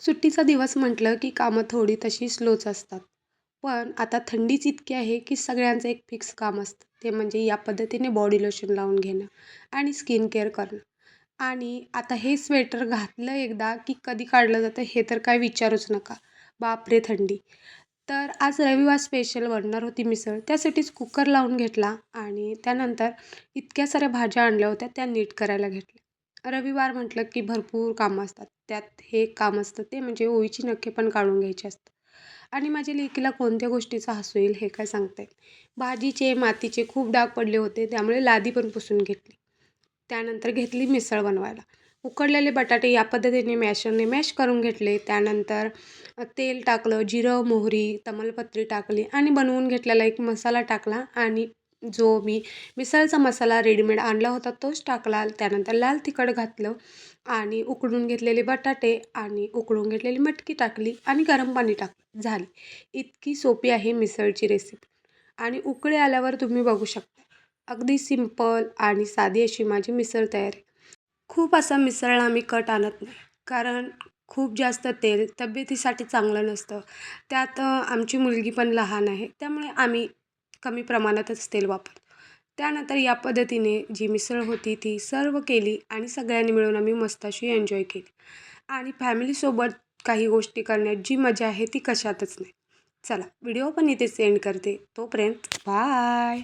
सुट्टीचा दिवस म्हटलं की कामं थोडी तशी स्लोच असतात. पण आता थंडीच इतकी आहे की सगळ्यांचं एक फिक्स काम असतं. ते म्हणजे या पद्धतीने बॉडी लोशन लावून घेणं आणि स्किन केअर करणं. आणि आता हे स्वेटर घातलं एकदा की कधी काढलं जातं हे तर काय विचारूच नका. बापरे थंडी! तर आज रविवार स्पेशल बनणार होती मिसळ. त्यासाठीच कुकर लावून घेतला आणि त्यानंतर इतक्या साऱ्या भाज्या आणल्या होत्या त्या नीट करायला घेतल्या. रविवार म्हटलं की भरपूर कामं असतात. त्यात हे एक काम असतं ते म्हणजे ओळीची नखे पण काढून घ्यायची असतात. आणि माझ्या लेकीला कोणत्या गोष्टीचा हसू येईल हे काय सांगता येईल. भाजीचे, मातीचे खूप डाग पडले होते त्यामुळे लादी पण पुसून घेतली. त्यानंतर घेतली मिसळ बनवायला. उकडलेले बटाटे या पद्धतीने मॅशरने मॅश करून घेतले. त्यानंतर तेल टाकलं, जिरं, मोहरी, तमालपत्री टाकली आणि बनवून घेतलेला एक मसाला टाकला आणि जो मी मिसळचा मसाला रेडीमेड आणला होता तोच टाकला. त्यानंतर लाल तिखट घातलं आणि उकडून घेतलेले बटाटे आणि उकडून घेतलेली मटकी टाकली आणि गरम पाणी टाकलं. झाली. इतकी सोपी आहे मिसळची रेसिपी आणि उकळी आल्यावर तुम्ही बघू शकता. अगदी सिंपल आणि साधी अशी माझी मिसळ तयार आहे. खूप असं मिसळला आम्ही कट आणत नाही. कारण खूप जास्त तेल तब्येतीसाठी चांगलं नसतं. त्यात आमची मुलगी पण लहान आहे. त्यामुळे आम्ही कमी प्रमाणातच तेल वापरतो. त्यानंतर या पद्धतीने जी मिसळ होती ती सर्व्ह केली आणि सगळ्यांनी मिळून आम्ही मस्त अशी एन्जॉय केली. आणि फॅमिलीसोबत काही गोष्टी करण्यात जी मजा आहे ती कशातच नाही. चला व्हिडिओ पण इथेच एंड करते. तोपर्यंत बाय.